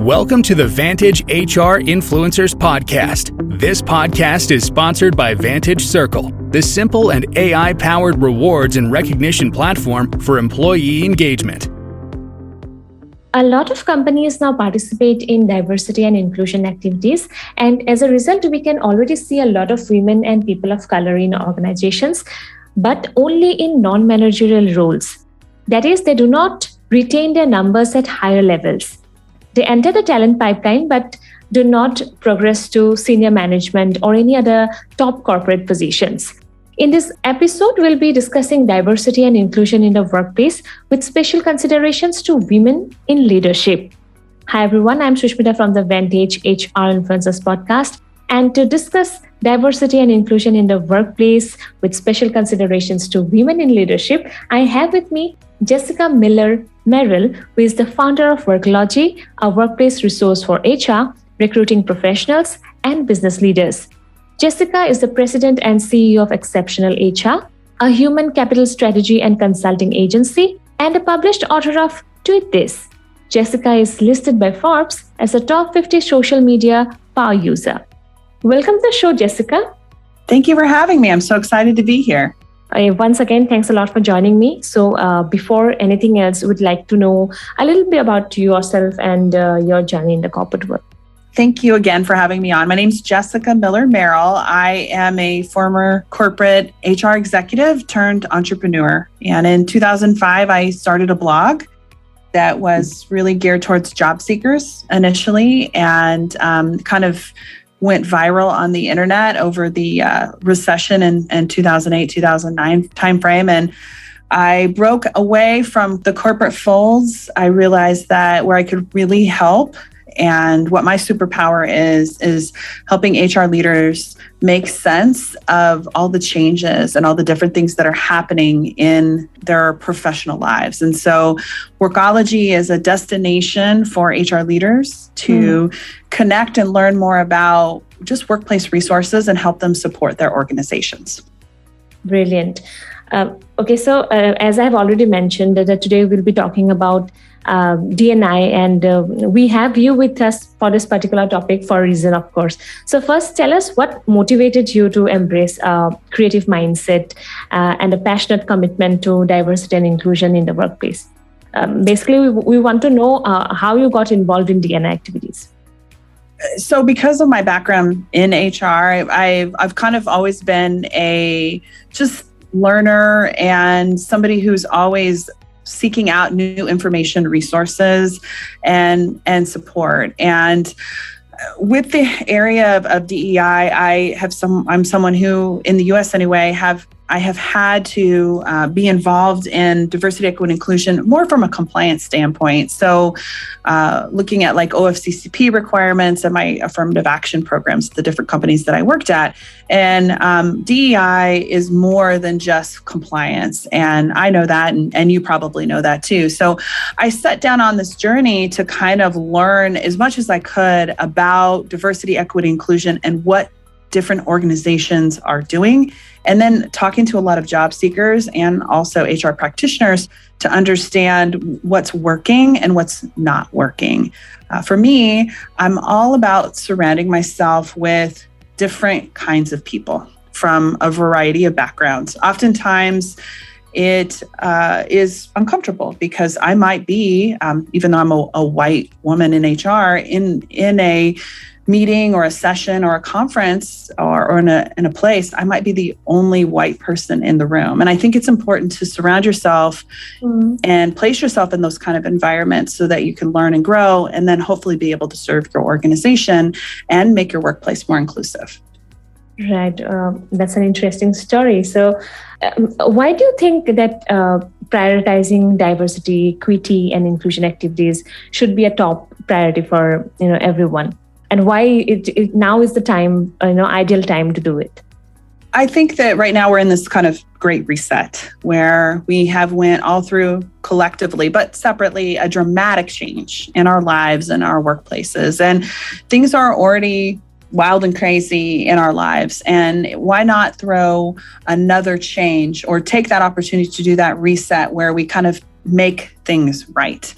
Welcome to the Vantage HR Influencers Podcast. This podcast is sponsored by Vantage Circle, the simple and AI-powered rewards and recognition platform for employee engagement. A lot of companies now participate in diversity and inclusion activities, and as a result, we can already see a lot of women and people of color in organizations, but only in non-managerial roles. That is, they do not retain their numbers at higher levels. They enter the talent pipeline, but do not progress to senior management or any other top corporate positions. In this episode, we'll be discussing diversity and inclusion in the workplace with special considerations to women in leadership. Hi, everyone. I'm Sushmita from the Vantage HR Influencers Podcast. And to discuss diversity and inclusion in the workplace with special considerations to women in leadership, I have with me Jessica Miller-Merrell, who is the founder of Worklogy, a workplace resource for HR, recruiting professionals, and business leaders. Jessica is the president and CEO of Exceptional HR, a human capital strategy and consulting agency, and a published author of Tweet This. Jessica is listed by Forbes as a top 50 social media power user. Welcome to the show, Jessica. Thank you for having me. I'm so excited to be here. Once again, thanks a lot for joining me. So before anything else, we'd like to know a little bit about yourself and your journey in the corporate world. Thank you again for having me on. My name is Jessica Miller-Merrell. I am a former corporate HR executive turned entrepreneur. And in 2005, I started a blog that was really geared towards job seekers initially and kind of went viral on the internet over the recession in 2008, 2009 timeframe. And I broke away from the corporate folds. I realized that where I could really help and what my superpower is helping HR leaders make sense of all the changes and all the different things that are happening in their professional lives. And so Workology is a destination for HR leaders to connect and learn more about just workplace resources and help them support their organizations. Brilliant. Okay, so as I've already mentioned, that today we'll be talking about D&I, and we have you with us for this particular topic for a reason, of course. So first, tell us what motivated you to embrace a creative mindset and a passionate commitment to diversity and inclusion in the workplace. Basically, we want to know how you got involved in D&I activities. So because of my background in HR, I've kind of always been a just learner and somebody who's always seeking out new information, resources, and support. And with the area of DEI, I'm someone who, in the U.S. anyway, I have had to be involved in diversity, equity, and inclusion more from a compliance standpoint. So looking at like OFCCP requirements and my affirmative action programs, the different companies that I worked at. And DEI is more than just compliance. And I know that, and you probably know that too. So I sat down on this journey to kind of learn as much as I could about diversity, equity, inclusion, and what different organizations are doing. And then talking to a lot of job seekers and also HR practitioners to understand what's working and what's not working. For me, I'm all about surrounding myself with different kinds of people from a variety of backgrounds. Oftentimes, it is uncomfortable because I might be, even though I'm a white woman in HR, in a meeting or a session or a conference or in a place, I might be the only white person in the room. And I think it's important to surround yourself and place yourself in those kind of environments so that you can learn and grow and then hopefully be able to serve your organization and make your workplace more inclusive. Right. That's an interesting story. So why do you think that prioritizing diversity, equity, and inclusion activities should be a top priority for everyone? And why it now is the time, ideal time to do it? I think that right now we're in this kind of great reset where we have went all through collectively, but separately, a dramatic change in our lives and our workplaces. And things are already wild and crazy in our lives. And why not throw another change or take that opportunity to do that reset where we kind of make things right.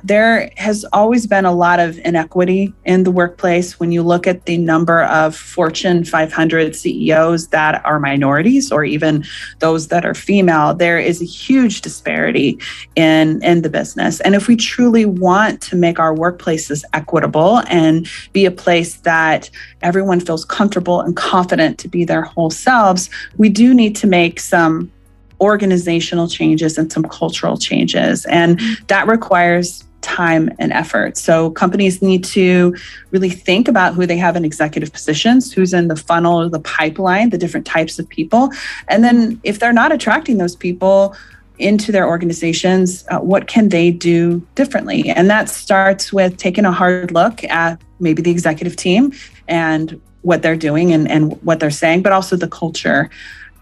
There has always been a lot of inequity in the workplace. When you look at the number of Fortune 500 CEOs that are minorities, or even those that are female, there is a huge disparity in the business. And if we truly want to make our workplaces equitable and be a place that everyone feels comfortable and confident to be their whole selves, we do need to make some organizational changes and some cultural changes. And that requires time and effort. So companies need to really think about who they have in executive positions, who's in the funnel or the pipeline, the different types of people. And then if they're not attracting those people into their organizations, what can they do differently? And that starts with taking a hard look at maybe the executive team and what they're doing and what they're saying, but also the culture.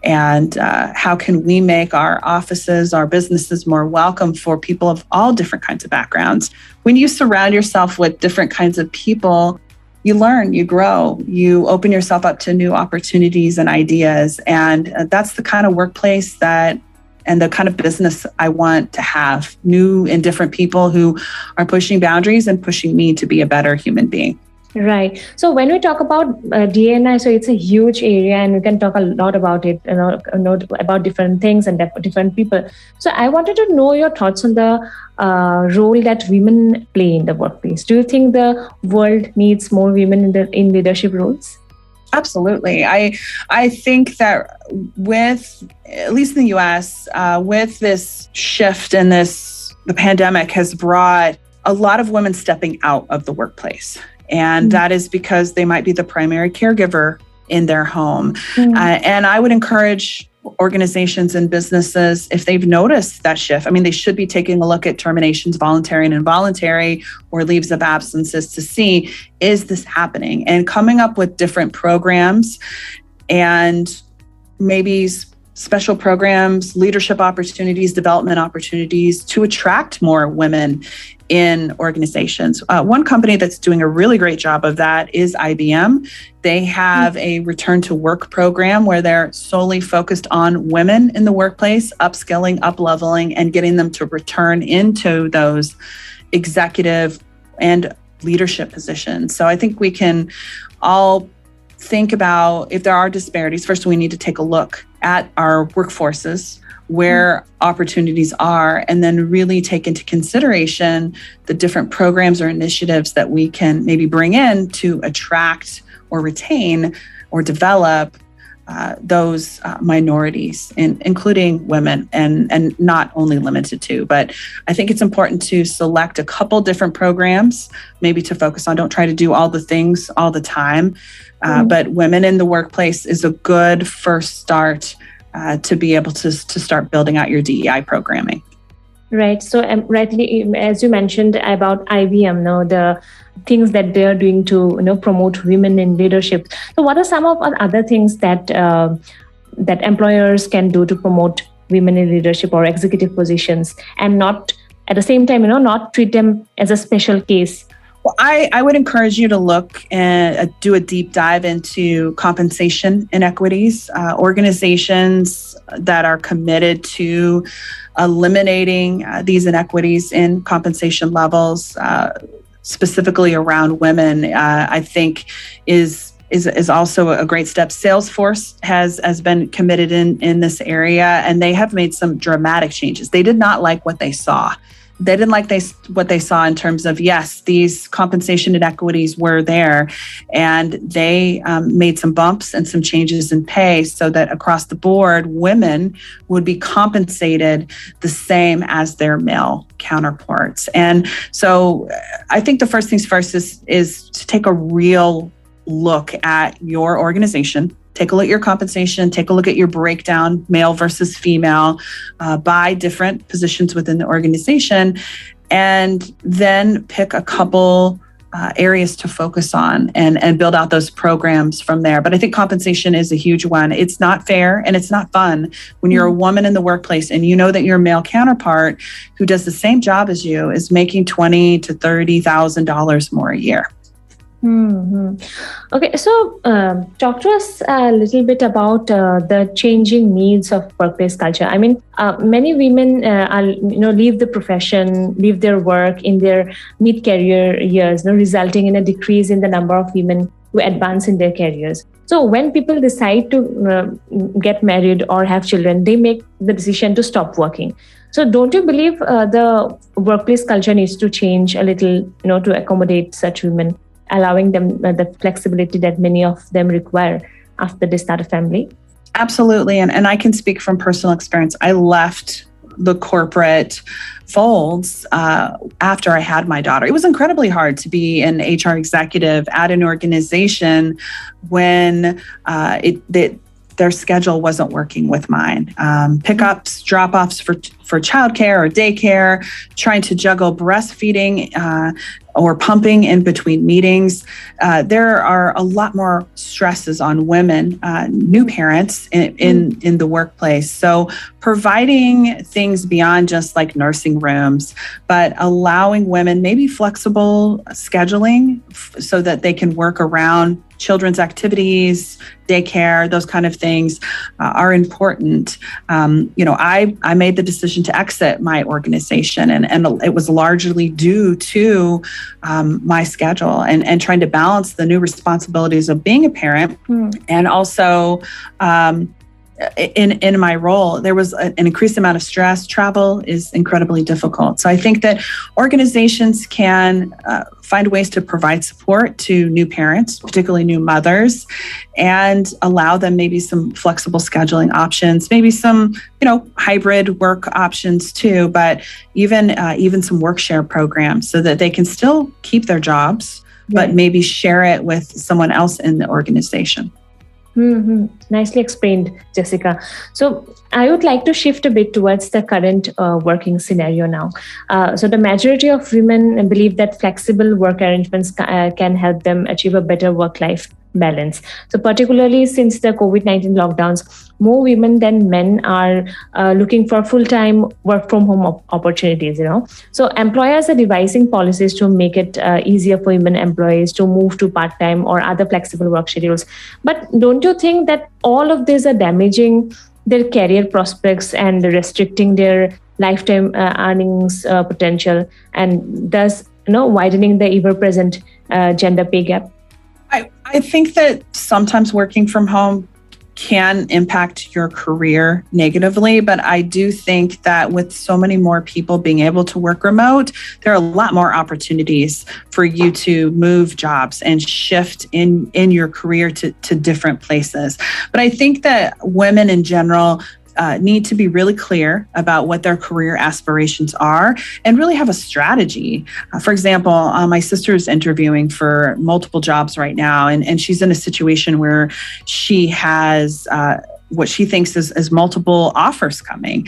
And how can we make our offices, our businesses more welcome for people of all different kinds of backgrounds? When you surround yourself with different kinds of people, you learn, you grow, you open yourself up to new opportunities and ideas. And that's the kind of workplace and the kind of business I want to have. New and different people who are pushing boundaries and pushing me to be a better human being. Right. So when we talk about D&I, so it's a huge area and we can talk a lot about it, about different things and different people. So I wanted to know your thoughts on the role that women play in the workplace. Do you think the world needs more women in leadership roles? Absolutely. I think that with, at least in the US, with this shift and the pandemic has brought a lot of women stepping out of the workplace. And that is because they might be the primary caregiver in their home. And I would encourage organizations and businesses, if they've noticed that shift, they should be taking a look at terminations, voluntary and involuntary, or leaves of absences to see, is this happening? And coming up with different programs and maybe special programs, leadership opportunities, development opportunities to attract more women in organizations. One company that's doing a really great job of that is IBM. They have a return to work program where they're solely focused on women in the workplace, upskilling, up-leveling, and getting them to return into those executive and leadership positions. So I think we can all think about, if there are disparities, first we need to take a look at our workforces, where opportunities are, and then really take into consideration the different programs or initiatives that we can maybe bring in to attract or retain or develop those minorities, including women, and not only limited to. But I think it's important to select a couple different programs, maybe to focus on. Don't try to do all the things all the time, but women in the workplace is a good first start to be able to start building out your DEI programming. Right. So rightly, as you mentioned about IBM, the things that they are doing to promote women in leadership. So what are some of other things that that employers can do to promote women in leadership or executive positions, and not at the same time, not treat them as a special case? Well, I would encourage you to look and do a deep dive into compensation inequities. Organizations that are committed to eliminating these inequities in compensation levels, specifically around women, I think is also a great step. Salesforce has been committed in this area, and they have made some dramatic changes. They did not like what they saw. They didn't like what they saw in terms of, yes, these compensation inequities were there, and they made some bumps and some changes in pay so that across the board, women would be compensated the same as their male counterparts. And so I think the first things first is to take a real look at your organization. Take a look at your compensation, take a look at your breakdown, male versus female, by different positions within the organization, and then pick a couple areas to focus on and build out those programs from there. But I think compensation is a huge one. It's not fair and it's not fun when you're a woman in the workplace and you know that your male counterpart who does the same job as you is making $20,000 to $30,000 more a year. Okay, so talk to us a little bit about the changing needs of workplace culture. I mean, many women leave the profession, leave their work in their mid-career years, resulting in a decrease in the number of women who advance in their careers. So when people decide to get married or have children, they make the decision to stop working. So don't you believe the workplace culture needs to change a little, to accommodate such women, allowing them the flexibility that many of them require after they start a family? Absolutely. And I can speak from personal experience. I left the corporate folds after I had my daughter. It was incredibly hard to be an HR executive at an organization when their schedule wasn't working with mine. Pickups, drop-offs for childcare or daycare, trying to juggle breastfeeding or pumping in between meetings. There are a lot more stresses on women, new parents in the workplace. So providing things beyond just like nursing rooms, but allowing women maybe flexible scheduling so that they can work around children's activities, daycare, those kind of things are important. I made the decision to exit my organization, and it was largely due to my schedule and trying to balance the new responsibilities of being a parent and also in my role, there was an increased amount of stress. Travel is incredibly difficult. So I think that organizations can find ways to provide support to new parents, particularly new mothers, and allow them maybe some flexible scheduling options, maybe some, hybrid work options too, but even some work share programs so that they can still keep their jobs, but maybe share it with someone else in the organization. Nicely explained, Jessica. So I would like to shift a bit towards the current working scenario now. So the majority of women believe that flexible work arrangements can help them achieve a better work-life balance. So particularly since the COVID-19 lockdowns, more women than men are looking for full-time work from home opportunities, So employers are devising policies to make it easier for women employees to move to part-time or other flexible work schedules. But don't you think that all of these are damaging their career prospects and restricting their lifetime earnings potential, and thus, widening the ever-present gender pay gap? I think that sometimes working from home can impact your career negatively, but I do think that with so many more people being able to work remote, there are a lot more opportunities for you to move jobs and shift in your career to different places. But I think that women in general need to be really clear about what their career aspirations are and really have a strategy. For example, my sister is interviewing for multiple jobs right now, and she's in a situation where she has what she thinks is multiple offers coming.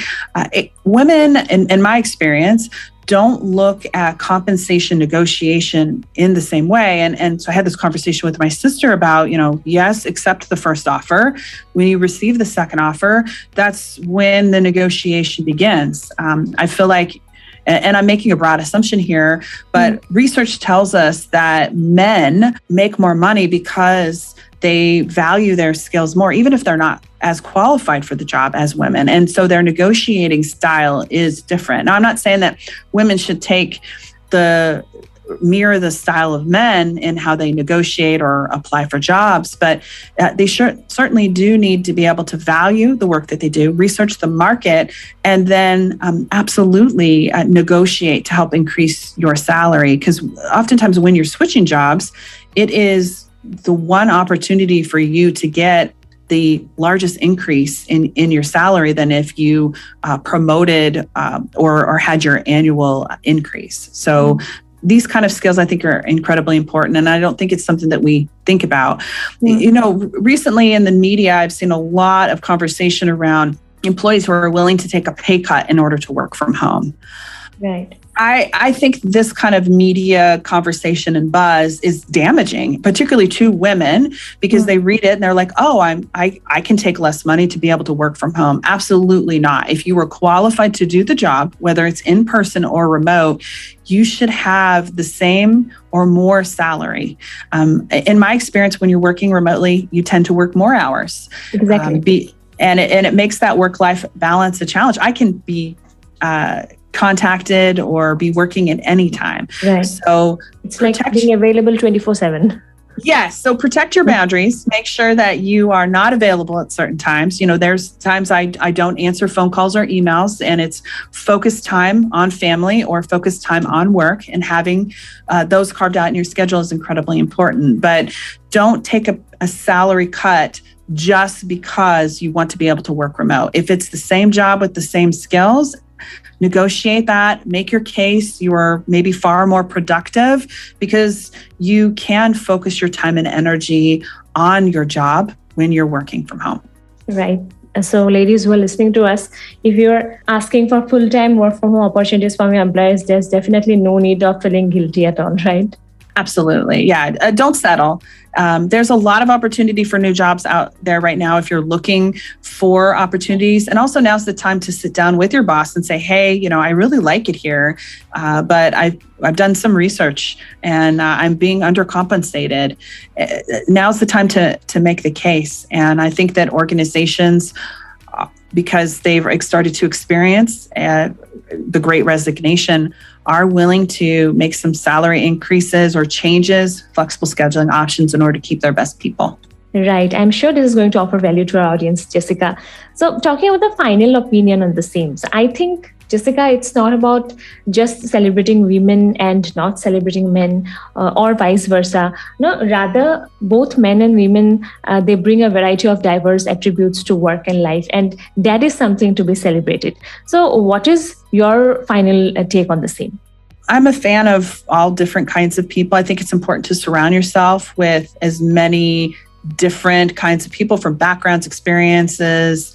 Women, in my experience, don't look at compensation negotiation in the same way. And so I had this conversation with my sister about, yes, accept the first offer. When you receive the second offer, that's when the negotiation begins. I feel like, and I'm making a broad assumption here, but research tells us that men make more money because they value their skills more, even if they're not as qualified for the job as women. And so their negotiating style is different. Now, I'm not saying that women should mirror the style of men in how they negotiate or apply for jobs, but they certainly do need to be able to value the work that they do, research the market, and then absolutely negotiate to help increase your salary. Because oftentimes when you're switching jobs, it is the one opportunity for you to get the largest increase in your salary than if you promoted or had your annual increase. So these kind of skills, I think, are incredibly important. And I don't think it's something that we think about. Recently in the media, I've seen a lot of conversation around employees who are willing to take a pay cut in order to work from home. Right. I think this kind of media conversation and buzz is damaging, particularly to women, because they read it and they're like, oh, I can take less money to be able to work from home. Absolutely not. If you were qualified to do the job, whether it's in person or remote, you should have the same or more salary. In my experience, when you're working remotely, you tend to work more hours. Exactly. And it makes that work-life balance a challenge. I can be contacted or be working at any time. Right. So it's like being available 24/7. Yes. So protect your boundaries. Make sure that you are not available at certain times. There's times I don't answer phone calls or emails, and it's focused time on family or focused time on work, and having those carved out in your schedule is incredibly important. But don't take a salary cut just because you want to be able to work remote. If it's the same job with the same skills, negotiate that, make your case. You are maybe far more productive because you can focus your time and energy on your job when you're working from home. Right. So ladies who are listening to us, if you're asking for full-time work from home opportunities from your employers, there's definitely no need of feeling guilty at all, right? Absolutely. Yeah. Don't settle. There's a lot of opportunity for new jobs out there right now if you're looking for opportunities. And also now's the time to sit down with your boss and say, hey, I really like it here, but I've done some research and I'm being undercompensated. Now's the time to make the case. And I think that organizations, because they've started to experience the Great Resignation, are willing to make some salary increases or changes, flexible scheduling options in order to keep their best people. Right. I'm sure this is going to offer value to our audience, Jessica. So talking about the final opinion on the same. So I think, Jessica, it's not about just celebrating women and not celebrating men or vice versa. No, rather both men and women, they bring a variety of diverse attributes to work and life. And that is something to be celebrated. So what is your final take on the same? I'm a fan of all different kinds of people. I think it's important to surround yourself with as many different kinds of people from backgrounds, experiences,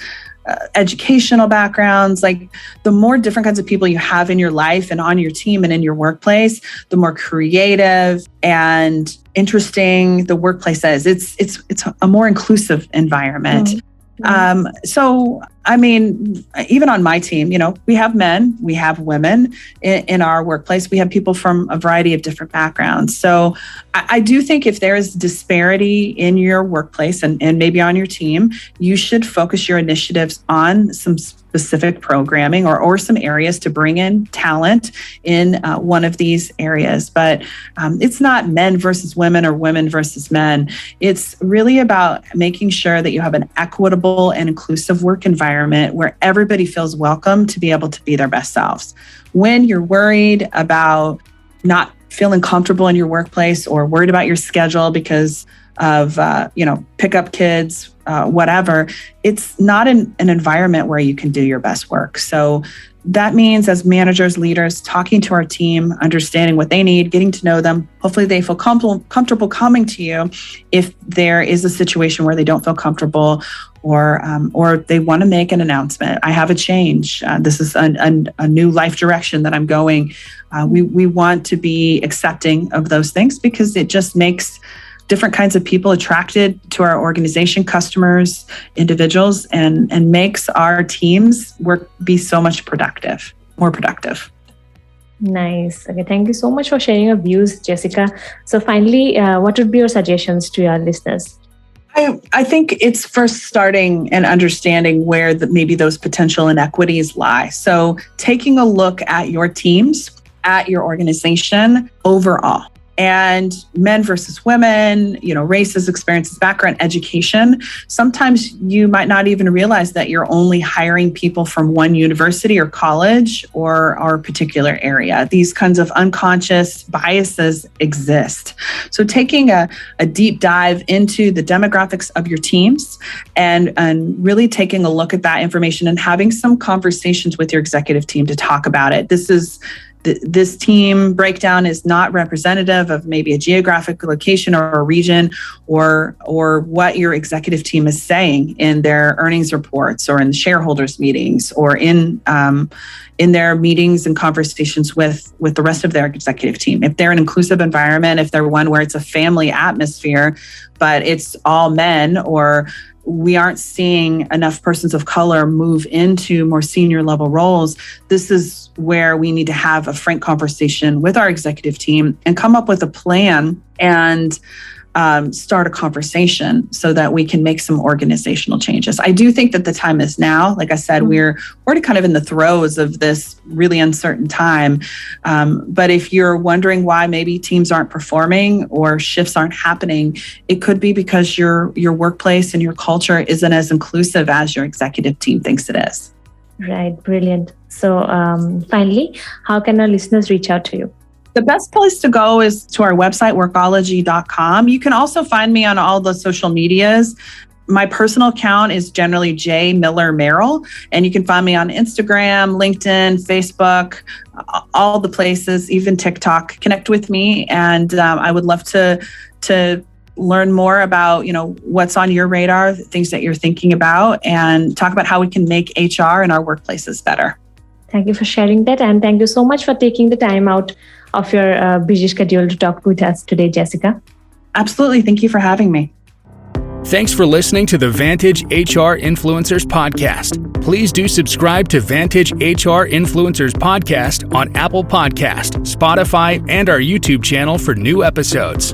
educational backgrounds. Like the more different kinds of people you have in your life and on your team and in your workplace, the more creative and interesting the workplace is. It's a more inclusive environment. Mm-hmm. So, I mean, even on my team, we have men, we have women in our workplace. We have people from a variety of different backgrounds. So I do think if there is disparity in your workplace and maybe on your team, you should focus your initiatives on some specific programming or some areas to bring in talent in one of these areas. But it's not men versus women or women versus men. It's really about making sure that you have an equitable and inclusive work environment where everybody feels welcome to be able to be their best selves. When you're worried about not feeling comfortable in your workplace or worried about your schedule because of, pick up kids, whatever, it's not an environment where you can do your best work. So that means as managers, leaders, talking to our team, understanding what they need, getting to know them. Hopefully they feel comfortable coming to you if there is a situation where they don't feel comfortable or they want to make an announcement. I have a change. This is a new life direction that I'm going. We want to be accepting of those things because it just makes different kinds of people attracted to our organization, customers, individuals, and makes our teams work be so much more productive. Nice. Okay, thank you so much for sharing your views, Jessica. So finally, what would be your suggestions to your listeners? I think it's first starting and understanding where maybe those potential inequities lie. So taking a look at your teams, at your organization overall. And men versus women, races, experiences, background, education. Sometimes you might not even realize that you're only hiring people from one university or college or a particular area. These kinds of unconscious biases exist. So taking a deep dive into the demographics of your teams and really taking a look at that information and having some conversations with your executive team to talk about it. This is this team breakdown is not representative of maybe a geographic location or a region, or what your executive team is saying in their earnings reports or in the shareholders meetings or in their meetings and conversations with the rest of their executive team. If they're an inclusive environment, if they're one where it's a family atmosphere, but it's all men, or we aren't seeing enough persons of color move into more senior level roles, this is where we need to have a frank conversation with our executive team and come up with a plan and start a conversation so that we can make some organizational changes. I do think that the time is now. Like I said, we're already kind of in the throes of this really uncertain time. But if you're wondering why maybe teams aren't performing or shifts aren't happening, it could be because your workplace and your culture isn't as inclusive as your executive team thinks it is. Right. Brilliant. So finally, how can our listeners reach out to you? The best place to go is to our website, workology.com. You can also find me on all the social medias. My personal account is generally J Miller-Merrell, and you can find me on Instagram, LinkedIn, Facebook, all the places, even TikTok. Connect with me, and I would love to learn more about what's on your radar, things that you're thinking about, and talk about how we can make HR in our workplaces better. Thank you for sharing that, and thank you so much for taking the time out of your busy schedule to talk with us today, Jessica. Absolutely. Thank you for having me. Thanks for listening to the Vantage HR Influencers Podcast. Please do subscribe to Vantage HR Influencers Podcast on Apple Podcast, Spotify, and our YouTube channel for new episodes.